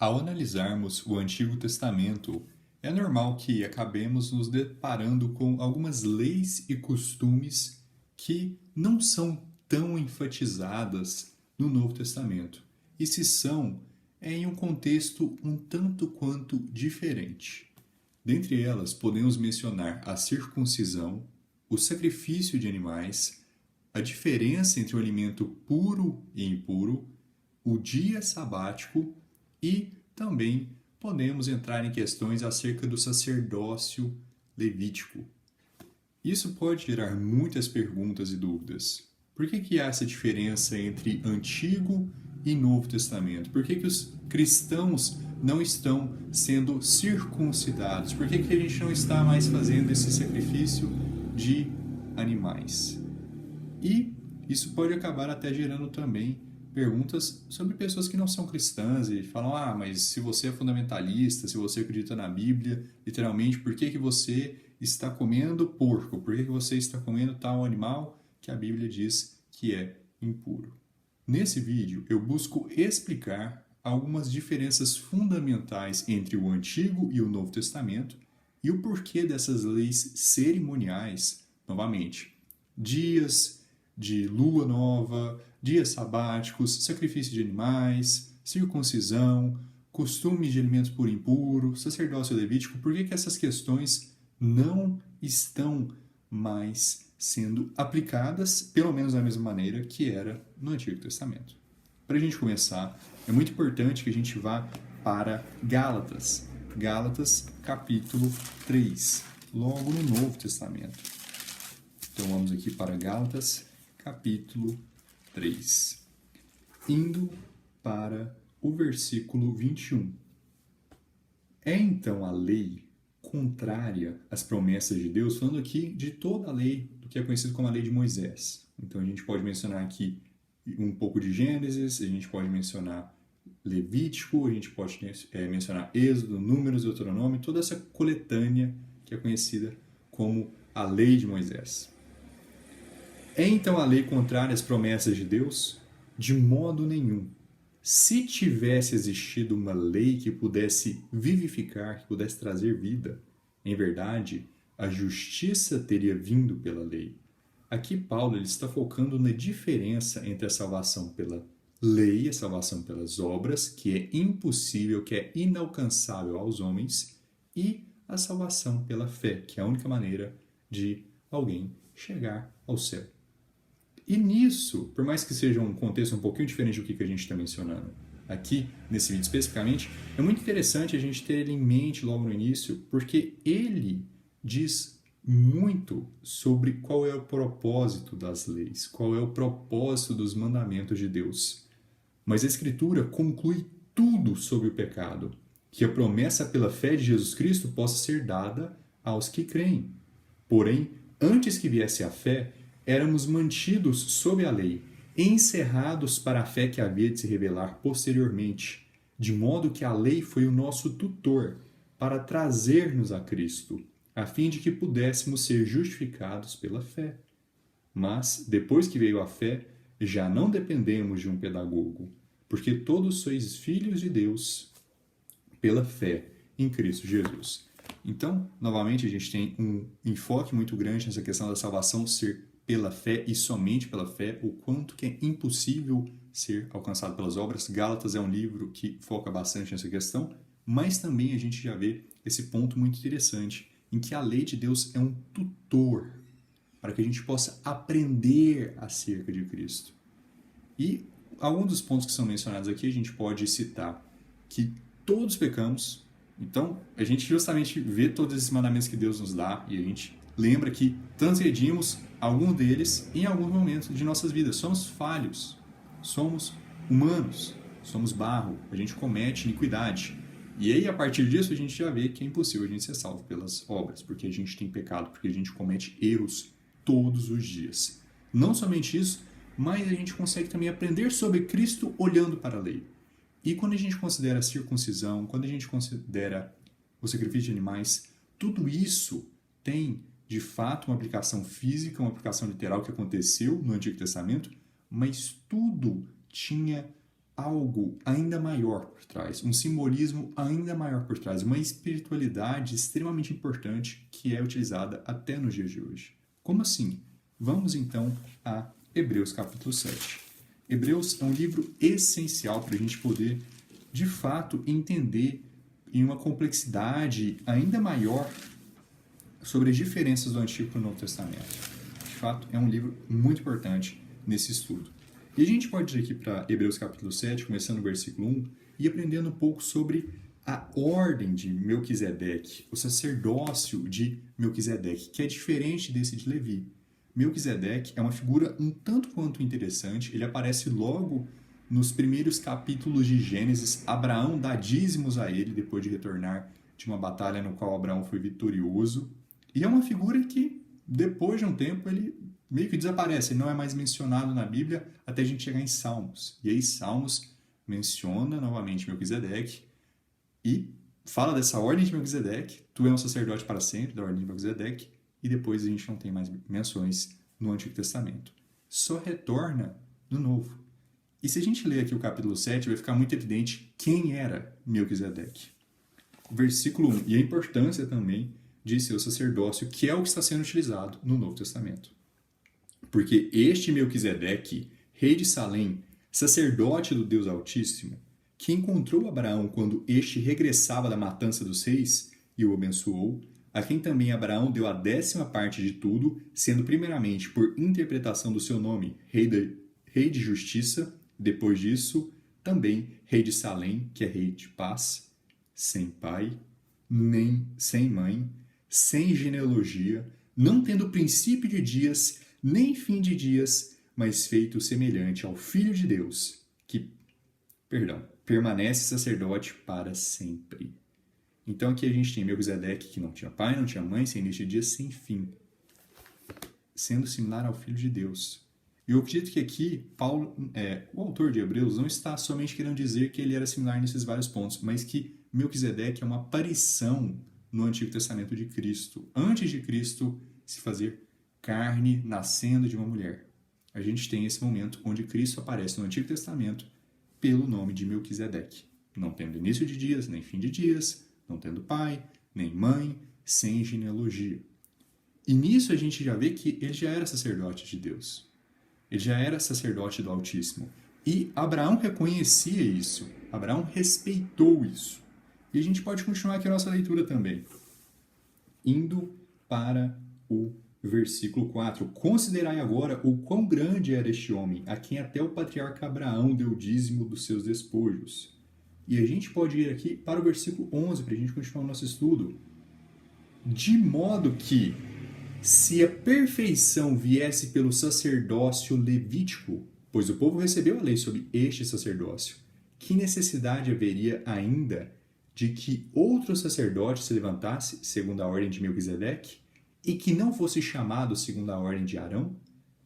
Ao analisarmos o Antigo Testamento, é normal que acabemos nos deparando com algumas leis e costumes que não são tão enfatizadas no Novo Testamento. E se são, é em um contexto um tanto quanto diferente. Dentre elas, podemos mencionar a circuncisão, o sacrifício de animais, a diferença entre o alimento puro e impuro, o dia sabático e também podemos entrar em questões acerca do sacerdócio levítico. Isso pode gerar muitas perguntas e dúvidas. Por que há essa diferença entre Antigo e Novo Testamento? Por que os cristãos não estão sendo circuncidados? Por que a gente não está mais fazendo esse sacrifício de animais? E isso pode acabar até gerando também perguntas sobre pessoas que não são cristãs e falam, mas se você é fundamentalista, se você acredita na Bíblia, literalmente, por que você está comendo porco? Por que você está comendo tal animal que a Bíblia diz que é impuro? Nesse vídeo, eu busco explicar algumas diferenças fundamentais entre o Antigo e o Novo Testamento e o porquê dessas leis cerimoniais, novamente, dias de lua nova, dias sabáticos, sacrifício de animais, circuncisão, costumes de alimentos por impuro, sacerdócio levítico, por que essas questões não estão mais sendo aplicadas, pelo menos da mesma maneira que era no Antigo Testamento? Para a gente começar, é muito importante que a gente vá para Gálatas. Gálatas, capítulo 3, logo no Novo Testamento. Então vamos aqui para Gálatas, capítulo 3, indo para o versículo 21. É então a lei contrária às promessas de Deus, falando aqui de toda a lei, do que é conhecido como a lei de Moisés. Então a gente pode mencionar aqui um pouco de Gênesis, a gente pode mencionar Levítico, a gente pode mencionar Êxodo, Números, Deuteronômio, toda essa coletânea que é conhecida como a lei de Moisés. É então a lei contrária às promessas de Deus? De modo nenhum. Se tivesse existido uma lei que pudesse vivificar, que pudesse trazer vida, em verdade, a justiça teria vindo pela lei. Aqui Paulo ele está focando na diferença entre a salvação pela lei, a salvação pelas obras, que é impossível, que é inalcançável aos homens, e a salvação pela fé, que é a única maneira de alguém chegar ao céu. E nisso, por mais que seja um contexto um pouquinho diferente do que a gente está mencionando aqui, nesse vídeo especificamente, é muito interessante a gente ter ele em mente logo no início, porque ele diz muito sobre qual é o propósito das leis, qual é o propósito dos mandamentos de Deus. Mas a Escritura conclui tudo sobre o pecado, que a promessa pela fé de Jesus Cristo possa ser dada aos que creem. Porém, antes que viesse a fé, éramos mantidos sob a lei, encerrados para a fé que havia de se revelar posteriormente, de modo que a lei foi o nosso tutor para trazer-nos a Cristo, a fim de que pudéssemos ser justificados pela fé. Mas, depois que veio a fé, já não dependemos de um pedagogo, porque todos sois filhos de Deus pela fé em Cristo Jesus. Então, novamente, a gente tem um enfoque muito grande nessa questão da salvação ser pela fé e somente pela fé, o quanto que é impossível ser alcançado pelas obras. Gálatas é um livro que foca bastante nessa questão, mas também a gente já vê esse ponto muito interessante, em que a lei de Deus é um tutor para que a gente possa aprender acerca de Cristo. E alguns dos pontos que são mencionados aqui, a gente pode citar que todos pecamos. Então, a gente justamente vê todos esses mandamentos que Deus nos dá e a gente lembra que transgredimos algum deles em alguns momentos de nossas vidas. Somos falhos, somos humanos, somos barro, a gente comete iniquidade. E aí, a partir disso, a gente já vê que é impossível a gente ser salvo pelas obras, porque a gente tem pecado, porque a gente comete erros todos os dias. Não somente isso, mas a gente consegue também aprender sobre Cristo olhando para a lei. E quando a gente considera a circuncisão, quando a gente considera o sacrifício de animais, tudo isso tem, de fato, uma aplicação física, uma aplicação literal que aconteceu no Antigo Testamento, mas tudo tinha algo ainda maior por trás, um simbolismo ainda maior por trás, uma espiritualidade extremamente importante que é utilizada até nos dias de hoje. Como assim? Vamos então a Hebreus capítulo 7. Hebreus é um livro essencial para a gente poder, de fato, entender em uma complexidade ainda maior sobre as diferenças do Antigo para o Novo Testamento. De fato, é um livro muito importante nesse estudo. E a gente pode ir aqui para Hebreus capítulo 7, começando no versículo 1, e aprendendo um pouco sobre a ordem de Melquisedeque, o sacerdócio de Melquisedeque, que é diferente desse de Levi. Melquisedeque é uma figura um tanto quanto interessante, ele aparece logo nos primeiros capítulos de Gênesis. Abraão dá dízimos a ele depois de retornar de uma batalha no qual Abraão foi vitorioso. E é uma figura que, depois de um tempo, ele meio que desaparece, ele não é mais mencionado na Bíblia até a gente chegar em Salmos. E aí Salmos menciona novamente Melquisedeque e fala dessa ordem de Melquisedeque, tu é um sacerdote para sempre, da ordem de Melquisedeque, e depois a gente não tem mais menções no Antigo Testamento. Só retorna no Novo. E se a gente ler aqui o capítulo 7, vai ficar muito evidente quem era Melquisedeque. Versículo 1, e a importância também de seu sacerdócio, que é o que está sendo utilizado no Novo Testamento. Porque este Melquisedeque, rei de Salém, sacerdote do Deus Altíssimo, que encontrou Abraão quando este regressava da matança dos reis e o abençoou, a quem também Abraão deu a 10ª de tudo, sendo primeiramente, por interpretação do seu nome, rei de justiça, depois disso, também rei de Salém, que é rei de paz, sem pai, nem sem mãe, sem genealogia, não tendo princípio de dias, nem fim de dias, mas feito semelhante ao Filho de Deus, que, permanece sacerdote para sempre. Então aqui a gente tem Melquisedeque, que não tinha pai, não tinha mãe, sem início de dias, sem fim, sendo similar ao Filho de Deus. E eu acredito que aqui, o autor de Hebreus não está somente querendo dizer que ele era similar nesses vários pontos, mas que Melquisedeque é uma aparição no Antigo Testamento de Cristo, antes de Cristo se fazer carne nascendo de uma mulher. A gente tem esse momento onde Cristo aparece no Antigo Testamento pelo nome de Melquisedeque, não tendo início de dias, nem fim de dias, não tendo pai, nem mãe, sem genealogia. E nisso a gente já vê que ele já era sacerdote de Deus. Ele já era sacerdote do Altíssimo. E Abraão reconhecia isso. Abraão respeitou isso. E a gente pode continuar aqui a nossa leitura também. Indo para o versículo 4. Considerai agora o quão grande era este homem, a quem até o patriarca Abraão deu dízimo dos seus despojos. E a gente pode ir aqui para o versículo 11, para a gente continuar o nosso estudo. De modo que, se a perfeição viesse pelo sacerdócio levítico, pois o povo recebeu a lei sobre este sacerdócio, que necessidade haveria ainda de que outro sacerdote se levantasse, segundo a ordem de Melquisedeque, e que não fosse chamado segundo a ordem de Arão?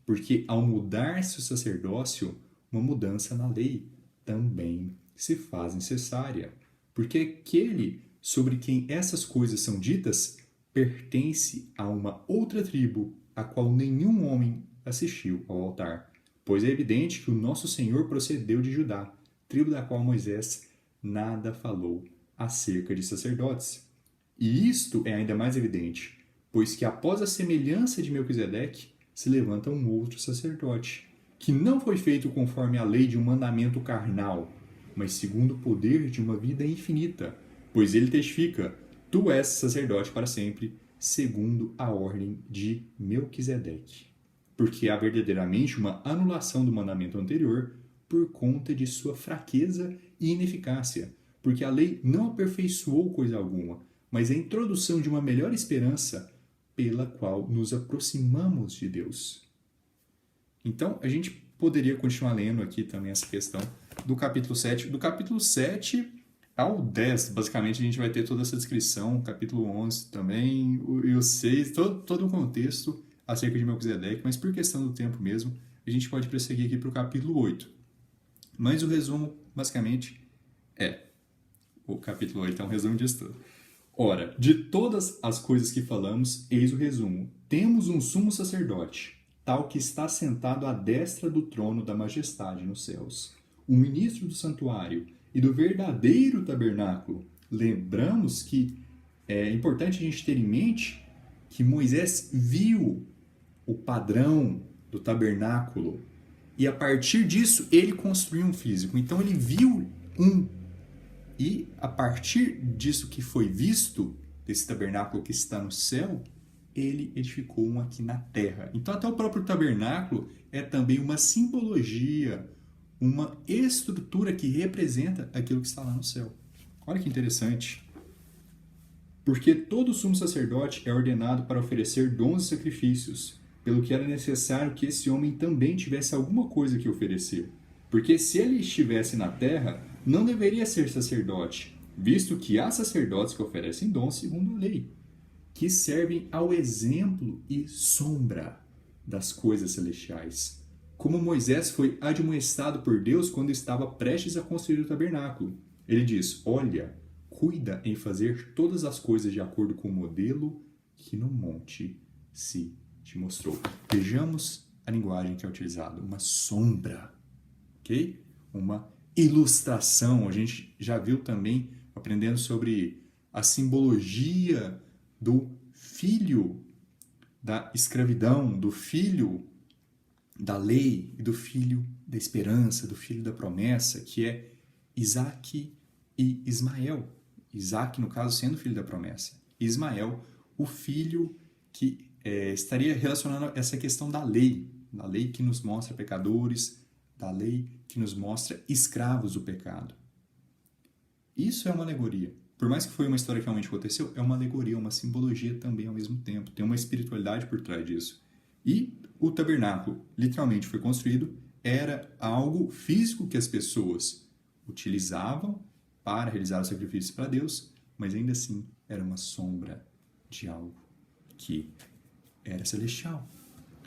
Porque ao mudar-se o sacerdócio, uma mudança na lei também se faz necessária. Porque aquele sobre quem essas coisas são ditas pertence a uma outra tribo, a qual nenhum homem assistiu ao altar. Pois é evidente que o nosso Senhor procedeu de Judá, tribo da qual Moisés nada falou acerca de sacerdotes. E isto é ainda mais evidente, pois que após a semelhança de Melquisedeque se levanta um outro sacerdote, que não foi feito conforme a lei de um mandamento carnal, mas segundo o poder de uma vida infinita, pois ele testifica: tu és sacerdote para sempre, segundo a ordem de Melquisedeque. Porque há verdadeiramente uma anulação do mandamento anterior por conta de sua fraqueza e ineficácia, porque a lei não aperfeiçoou coisa alguma, mas a introdução de uma melhor esperança pela qual nos aproximamos de Deus. Então, a gente poderia continuar lendo aqui também essa questão do capítulo 7. Do capítulo 7 ao 10, basicamente, a gente vai ter toda essa descrição, capítulo 11 também, e o 6, todo o contexto acerca de Melquisedeque, mas por questão do tempo mesmo, a gente pode prosseguir aqui para o capítulo 8. Mas o resumo, basicamente, o capítulo 8 é um resumo disso tudo. Ora, de todas as coisas que falamos, eis o resumo. Temos um sumo sacerdote, tal que está sentado à destra do trono da majestade nos céus, o ministro do santuário e do verdadeiro tabernáculo, lembramos que é importante a gente ter em mente que Moisés viu o padrão do tabernáculo e a partir disso ele construiu um físico. Então ele viu um. E a partir disso que foi visto, desse tabernáculo que está no céu, ele edificou um aqui na terra. Então até o próprio tabernáculo é também uma simbologia, uma estrutura que representa aquilo que está lá no céu. Olha que interessante. Porque todo sumo sacerdote é ordenado para oferecer dons e sacrifícios, pelo que era necessário que esse homem também tivesse alguma coisa que oferecer. Porque se ele estivesse na terra, não deveria ser sacerdote, visto que há sacerdotes que oferecem dons segundo a lei, que servem ao exemplo e sombra das coisas celestiais. Como Moisés foi admoestado por Deus quando estava prestes a construir o tabernáculo. Ele diz, olha, cuida em fazer todas as coisas de acordo com o modelo que no monte se te mostrou. Vejamos a linguagem que é utilizada, uma sombra, ok? Uma ilustração. A gente já viu também, aprendendo sobre a simbologia do filho da escravidão, do filho da lei e do filho da esperança, do filho da promessa, que é Isaac e Ismael. Isaac, no caso, sendo filho da promessa. Ismael, o filho que estaria relacionado a essa questão da lei que nos mostra pecadores, da lei que nos mostra escravos do pecado. Isso é uma alegoria. Por mais que foi uma história que realmente aconteceu, é uma alegoria, uma simbologia também ao mesmo tempo. Tem uma espiritualidade por trás disso. E o tabernáculo, literalmente, foi construído, era algo físico que as pessoas utilizavam para realizar os sacrifícios para Deus, mas ainda assim era uma sombra de algo que era celestial.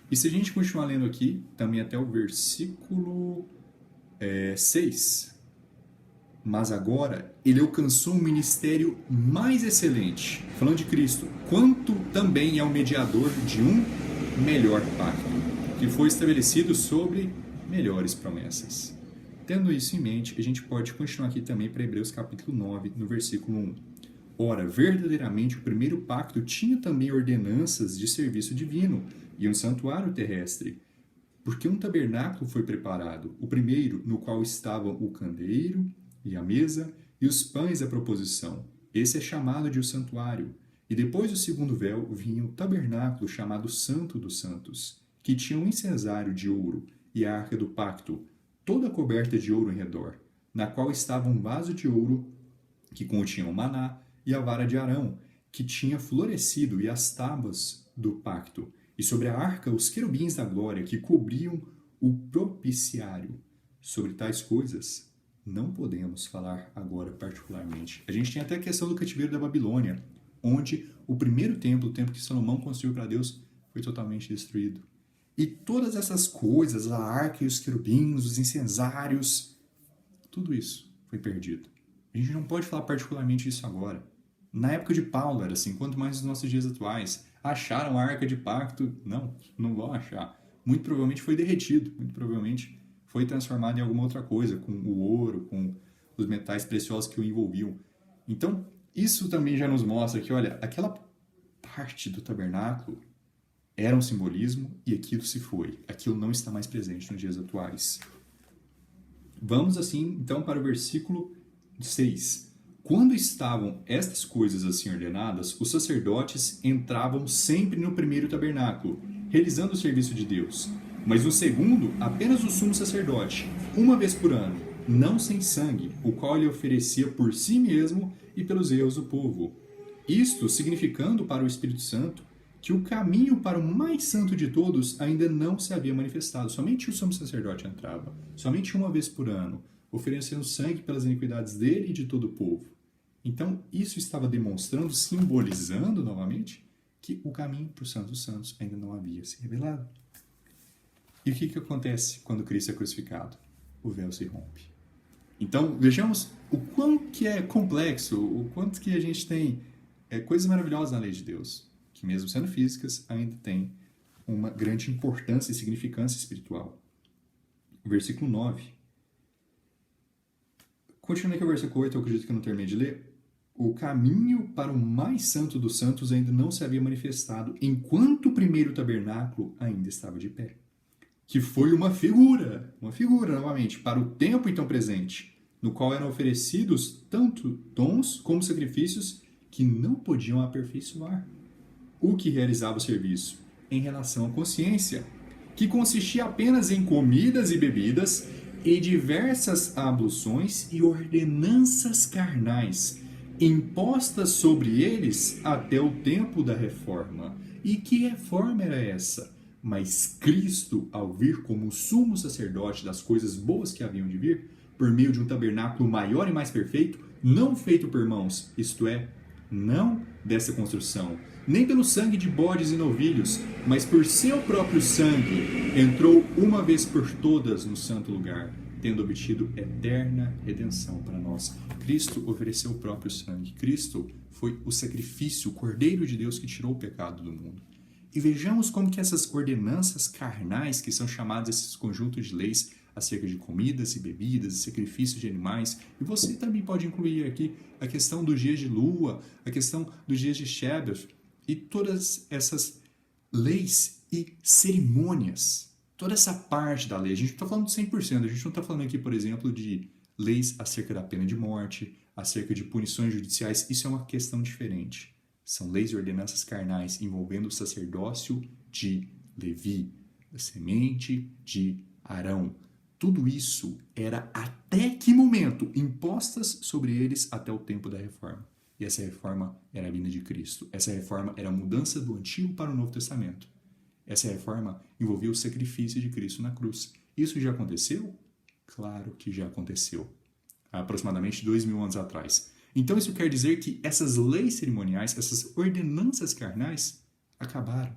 E se a gente continuar lendo aqui, também até o versículo 6, mas agora ele alcançou um ministério mais excelente, falando de Cristo, quanto também é o mediador de um melhor pacto, que foi estabelecido sobre melhores promessas. Tendo isso em mente, a gente pode continuar aqui também para Hebreus capítulo 9, no versículo 1. Ora, verdadeiramente o primeiro pacto tinha também ordenanças de serviço divino e um santuário terrestre, porque um tabernáculo foi preparado, o primeiro no qual estavam o candeeiro e a mesa e os pães da proposição. Esse é chamado de o santuário. E depois do segundo véu vinha o tabernáculo chamado Santo dos Santos, que tinha um incensário de ouro e a arca do pacto, toda coberta de ouro em redor, na qual estava um vaso de ouro que continha o maná e a vara de Arão, que tinha florescido, e as tábuas do pacto, e sobre a arca os querubins da glória que cobriam o propiciário. Sobre tais coisas não podemos falar agora particularmente. A gente tem até a questão do cativeiro da Babilônia, onde o primeiro templo, o templo que Salomão construiu para Deus, foi totalmente destruído. E todas essas coisas, a arca e os querubins, os incensários, tudo isso foi perdido. A gente não pode falar particularmente disso agora. Na época de Paulo era assim, quanto mais nos nossos dias atuais. Acharam a arca de pacto? Não vão achar. Muito provavelmente foi derretido, muito provavelmente foi transformado em alguma outra coisa, com o ouro, com os metais preciosos que o envolviam. Então, isso também já nos mostra que, olha, aquela parte do tabernáculo era um simbolismo e aquilo se foi. Aquilo não está mais presente nos dias atuais. Vamos assim, então, para o versículo 6. Quando estavam estas coisas assim ordenadas, os sacerdotes entravam sempre no primeiro tabernáculo, realizando o serviço de Deus. Mas no segundo, apenas o sumo sacerdote, uma vez por ano, não sem sangue, o qual ele oferecia por si mesmo e pelos erros do povo. Isto significando para o Espírito Santo que o caminho para o mais santo de todos ainda não se havia manifestado. Somente o sumo sacerdote entrava, somente uma vez por ano, oferecendo sangue pelas iniquidades dele e de todo o povo. Então, isso estava demonstrando, simbolizando novamente, que o caminho para o Santo dos Santos ainda não havia se revelado. E o que acontece quando Cristo é crucificado? O véu se rompe. Então, vejamos o quanto que é complexo, o quanto que a gente tem coisas maravilhosas na lei de Deus, que mesmo sendo físicas, ainda tem uma grande importância e significância espiritual. O versículo 9. Continuando aqui o versículo 8, eu acredito que eu não terminei de ler. O caminho para o mais santo dos santos ainda não se havia manifestado, enquanto o primeiro tabernáculo ainda estava de pé. Que foi uma figura novamente, para o tempo então presente, no qual eram oferecidos tanto dons como sacrifícios que não podiam aperfeiçoar o que realizava o serviço em relação à consciência, que consistia apenas em comidas e bebidas e diversas abluções e ordenanças carnais, impostas sobre eles até o tempo da reforma. E que reforma era essa? Mas Cristo, ao vir como sumo sacerdote das coisas boas que haviam de vir, por meio de um tabernáculo maior e mais perfeito, não feito por mãos, isto é, não dessa construção, nem pelo sangue de bodes e novilhos, mas por seu próprio sangue, entrou uma vez por todas no santo lugar, tendo obtido eterna redenção para nós. Cristo ofereceu o próprio sangue. Cristo foi o sacrifício, o Cordeiro de Deus que tirou o pecado do mundo. E vejamos como que essas ordenanças carnais, que são chamadas esses conjuntos de leis acerca de comidas e bebidas, e sacrifícios de animais, e você também pode incluir aqui a questão dos dias de lua, a questão dos dias de Shabat, e todas essas leis e cerimônias, toda essa parte da lei. A gente não está falando de 100%, a gente não está falando aqui, por exemplo, de leis acerca da pena de morte, acerca de punições judiciais, isso é uma questão diferente. São leis e ordenanças carnais envolvendo o sacerdócio de Levi, a semente de Arão. Tudo isso era até que momento impostas sobre eles até o tempo da reforma. E essa reforma era a vinda de Cristo. Essa reforma era a mudança do Antigo para o Novo Testamento. Essa reforma envolvia o sacrifício de Cristo na cruz. Isso já aconteceu? Claro que já aconteceu. Há aproximadamente 2000 anos atrás. Então isso quer dizer que essas leis cerimoniais, essas ordenanças carnais, acabaram.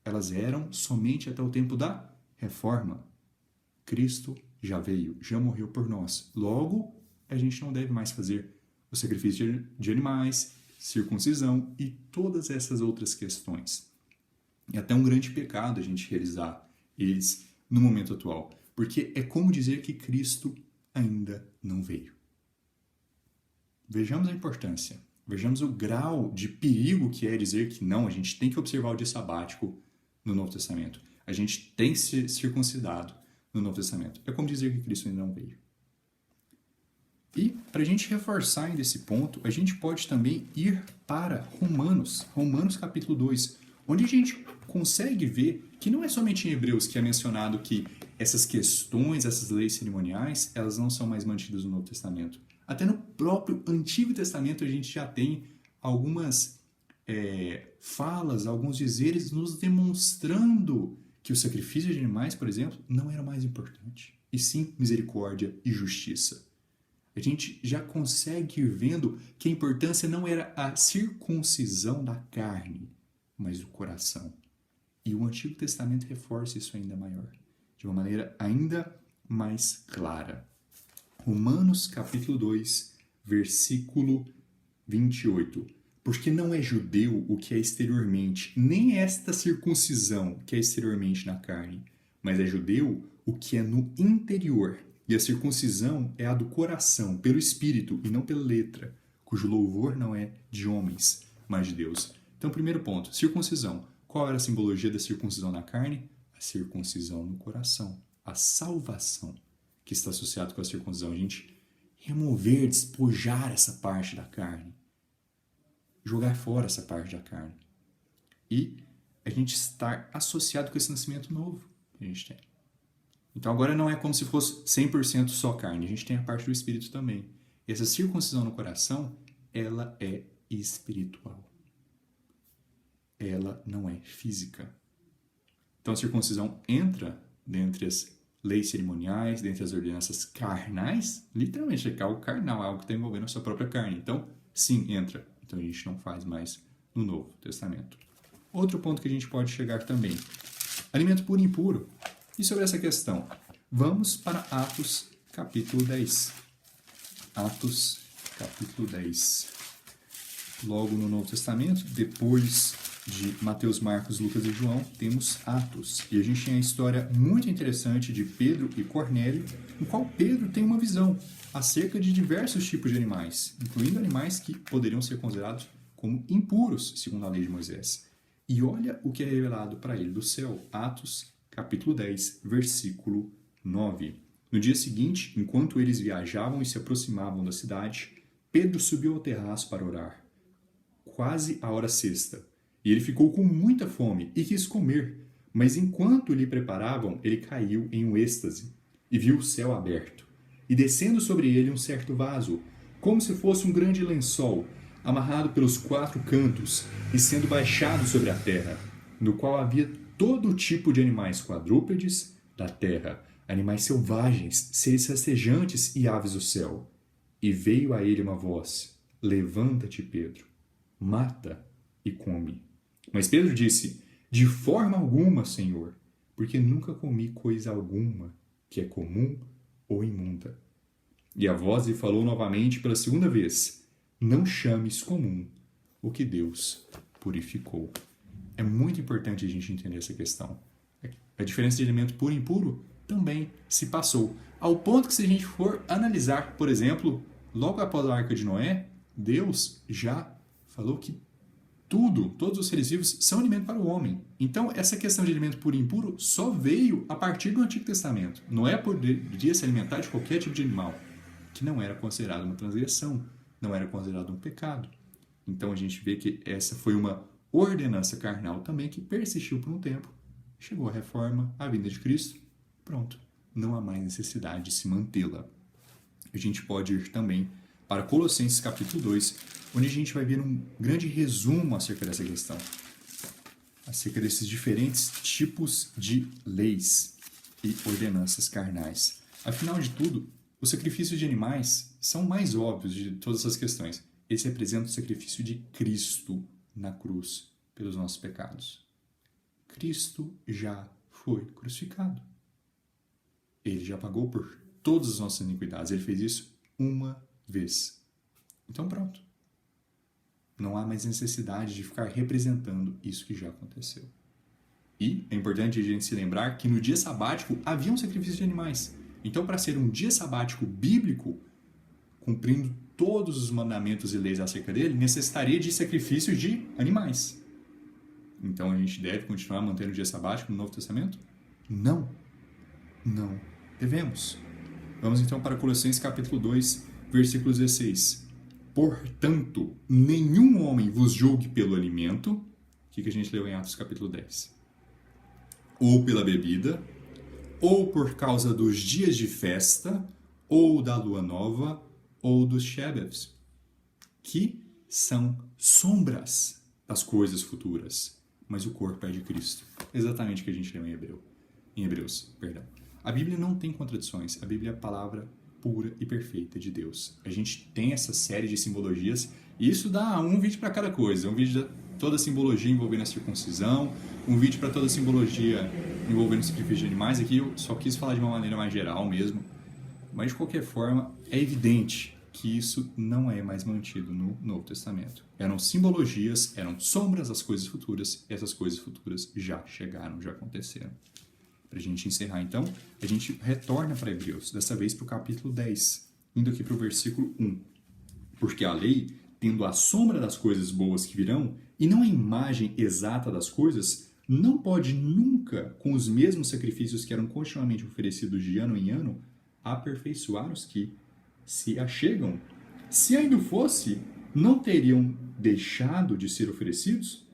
Elas eram somente até o tempo da reforma. Cristo já veio, já morreu por nós. Logo, a gente não deve mais fazer o sacrifício de animais, circuncisão e todas essas outras questões. É até um grande pecado a gente realizar eles no momento atual, porque é como dizer que Cristo ainda não veio. Vejamos a importância, vejamos o grau de perigo que é dizer que não, a gente tem que observar o dia sabático no Novo Testamento. A gente tem que ser circuncidado no Novo Testamento. É como dizer que Cristo ainda não veio. E, para a gente reforçar ainda esse ponto, a gente pode também ir para Romanos capítulo 2, onde a gente consegue ver que não é somente em Hebreus que é mencionado que essas questões, essas leis cerimoniais, elas não são mais mantidas no Novo Testamento. Até no próprio Antigo Testamento a gente já tem algumas falas, alguns dizeres nos demonstrando que o sacrifício de animais, por exemplo, não era mais importante, e sim misericórdia e justiça. A gente já consegue ir vendo que a importância não era a circuncisão da carne, mas do coração. E o Antigo Testamento reforça isso ainda maior, de uma maneira ainda mais clara. Romanos capítulo 2, versículo 28. Porque não é judeu o que é exteriormente, nem esta circuncisão que é exteriormente na carne, mas é judeu o que é no interior. E a circuncisão é a do coração, pelo Espírito e não pela letra, cujo louvor não é de homens, mas de Deus. Então, primeiro ponto, circuncisão. Qual era a simbologia da circuncisão na carne? A circuncisão no coração, a salvação que está associada com a circuncisão. A gente remover, despojar essa parte da carne, jogar fora essa parte da carne. E a gente estar associado com esse nascimento novo que a gente tem. Então agora não é como se fosse 100% só carne, a gente tem a parte do espírito também. E essa circuncisão no coração, ela é espiritual. Ela não é física. Então a circuncisão entra dentre as leis cerimoniais, dentre as ordenanças carnais, literalmente é algo carnal, algo que está envolvendo a sua própria carne. Então, sim, entra. Então a gente não faz mais no Novo Testamento. Outro ponto que a gente pode chegar também, alimento puro e impuro. E sobre essa questão, vamos para Atos capítulo 10. Atos capítulo 10. Logo no Novo Testamento, depois de Mateus, Marcos, Lucas e João, temos Atos. E a gente tem a história muito interessante de Pedro e Cornélio, no qual Pedro tem uma visão acerca de diversos tipos de animais, incluindo animais que poderiam ser considerados como impuros, segundo a lei de Moisés. E olha o que é revelado para ele do céu. Atos, capítulo 10, versículo 9. No dia seguinte, enquanto eles viajavam e se aproximavam da cidade, Pedro subiu ao terraço para orar. Quase a hora sexta. E ele ficou com muita fome e quis comer. Mas enquanto lhe preparavam, ele caiu em um êxtase e viu o céu aberto. E descendo sobre ele um certo vaso, como se fosse um grande lençol, amarrado pelos 4 cantos e sendo baixado sobre a terra, no qual havia todo tipo de animais quadrúpedes da terra, animais selvagens, seres rastejantes e aves do céu. E veio a ele uma voz: levanta-te, Pedro, mata e come. Mas Pedro disse: de forma alguma, Senhor, porque nunca comi coisa alguma que é comum ou imunda. E a voz lhe falou novamente pela segunda vez: não chames comum o que Deus purificou. É muito importante a gente entender essa questão. A diferença de alimento puro e impuro também se passou. Ao ponto que, se a gente for analisar, por exemplo, logo após a Arca de Noé, Deus já falou que todos os seres vivos são alimento para o homem. Então, essa questão de alimento puro e impuro só veio a partir do Antigo Testamento. Noé poderia se alimentar de qualquer tipo de animal, que não era considerado uma transgressão, não era considerado um pecado. Então, a gente vê que essa foi uma ordenança carnal também que persistiu por um tempo. Chegou a reforma, a vinda de Cristo, pronto. Não há mais necessidade de se mantê-la. A gente pode ir também para Colossenses capítulo 2, onde a gente vai ver um grande resumo acerca dessa questão, acerca desses diferentes tipos de leis e ordenanças carnais. Afinal de tudo, os sacrifícios de animais são mais óbvios de todas essas questões. Esse representa o sacrifício de Cristo na cruz pelos nossos pecados. Cristo já foi crucificado. Ele já pagou por todas as nossas iniquidades. Ele fez isso uma vez. Então pronto. Não há mais necessidade de ficar representando isso que já aconteceu. E é importante a gente se lembrar que no dia sabático havia um sacrifício de animais. Então, para ser um dia sabático bíblico, cumprindo todos os mandamentos e leis acerca dele, necessitaria de sacrifícios de animais. Então, a gente deve continuar mantendo o dia sabático no Novo Testamento? Não. Não devemos. Vamos então para Colossenses capítulo 2, versículo 16. Portanto, nenhum homem vos julgue pelo alimento, o que a gente leu em Atos capítulo 10, ou pela bebida, ou por causa dos dias de festa, ou da lua nova, ou dos Shebevs, que são sombras das coisas futuras, mas o corpo é de Cristo. Exatamente o que a gente leu em Hebreus. A Bíblia não tem contradições, a Bíblia é a palavra pura e perfeita de Deus. A gente tem essa série de simbologias, e isso dá um vídeo para cada coisa, um vídeo de toda a simbologia envolvendo a circuncisão, um vídeo para toda a simbologia envolvendo o sacrifício de animais. Aqui eu só quis falar de uma maneira mais geral mesmo, mas de qualquer forma é evidente que isso não é mais mantido no Novo Testamento. Eram simbologias, eram sombras das coisas futuras, e essas coisas futuras já chegaram, já aconteceram. Para a gente encerrar, então, a gente retorna para Hebreus, dessa vez para o capítulo 10, indo aqui para o versículo 1. Porque a lei, tendo a sombra das coisas boas que virão, e não a imagem exata das coisas, não pode nunca, com os mesmos sacrifícios que eram continuamente oferecidos de ano em ano, aperfeiçoar os que se achegam. Se ainda fosse, não teriam deixado de ser oferecidos?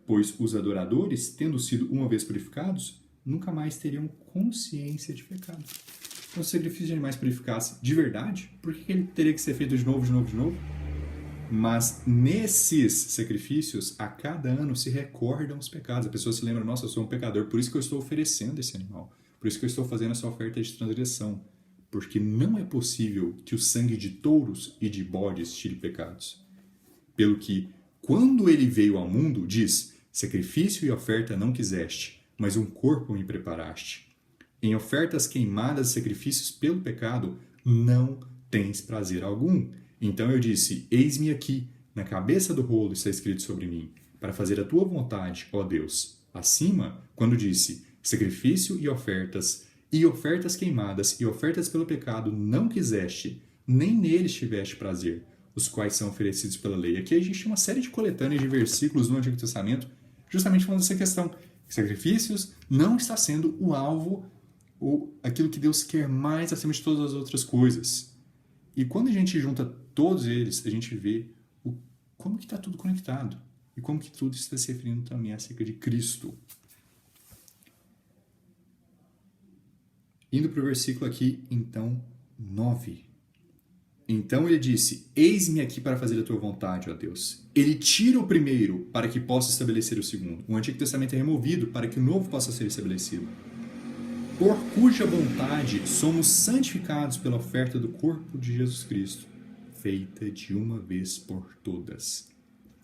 Pois os adoradores, tendo sido uma vez purificados, nunca mais teriam consciência de pecado. Então, se o sacrifício de animais purificasse de verdade, por que ele teria que ser feito de novo? Mas nesses sacrifícios, a cada ano se recordam os pecados. A pessoa se lembra: nossa, eu sou um pecador, por isso que eu estou oferecendo esse animal. Por isso que eu estou fazendo essa oferta de transgressão. Porque não é possível que o sangue de touros e de bodes tire pecados. Pelo que, quando ele veio ao mundo, diz: sacrifício e oferta não quiseste, mas um corpo me preparaste. Em ofertas queimadas e sacrifícios pelo pecado, não tens prazer algum. Então eu disse: eis-me aqui, na cabeça do rolo está escrito sobre mim, para fazer a tua vontade, ó Deus. Acima, quando disse sacrifício e ofertas queimadas e ofertas pelo pecado não quiseste, nem neles tiveste prazer, os quais são oferecidos pela lei. Aqui a gente tem uma série de coletâneas de versículos no Antigo Testamento, justamente falando dessa questão. Sacrifícios não está sendo o alvo ou aquilo que Deus quer mais acima de todas as outras coisas. E quando a gente junta todos eles, a gente vê como que está tudo conectado e como que tudo está se referindo também acerca de Cristo. Indo para o versículo aqui, então, 9. Então ele disse, eis-me aqui para fazer a tua vontade, ó Deus. Ele tira o primeiro para que possa estabelecer o segundo. O Antigo Testamento é removido para que o novo possa ser estabelecido. Por cuja vontade somos santificados pela oferta do corpo de Jesus Cristo, feita de uma vez por todas.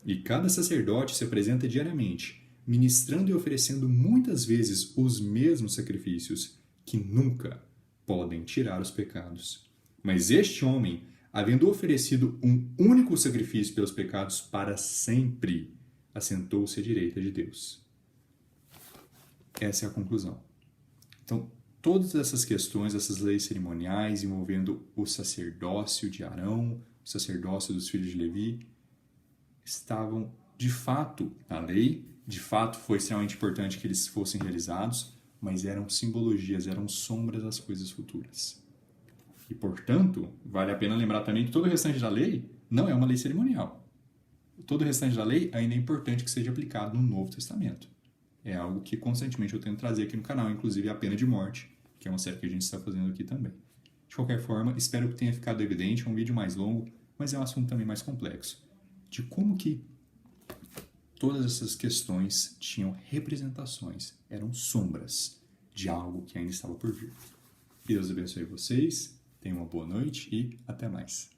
E cada sacerdote se apresenta diariamente, ministrando e oferecendo muitas vezes os mesmos sacrifícios, que nunca podem tirar os pecados. Mas este homem, havendo oferecido um único sacrifício pelos pecados para sempre, assentou-se à direita de Deus. Essa é a conclusão. Então, todas essas questões, essas leis cerimoniais envolvendo o sacerdócio de Arão, o sacerdócio dos filhos de Levi, estavam de fato na lei, de fato foi extremamente importante que eles fossem realizados, mas eram simbologias, eram sombras das coisas futuras. E, portanto, vale a pena lembrar também que todo o restante da lei não é uma lei cerimonial. Todo o restante da lei ainda é importante que seja aplicado no Novo Testamento. É algo que constantemente eu tento trazer aqui no canal, inclusive a pena de morte, que é uma série que a gente está fazendo aqui também. De qualquer forma, espero que tenha ficado evidente, é um vídeo mais longo, mas é um assunto também mais complexo, de como que todas essas questões tinham representações, eram sombras de algo que ainda estava por vir. Que Deus abençoe vocês, tenham uma boa noite e até mais.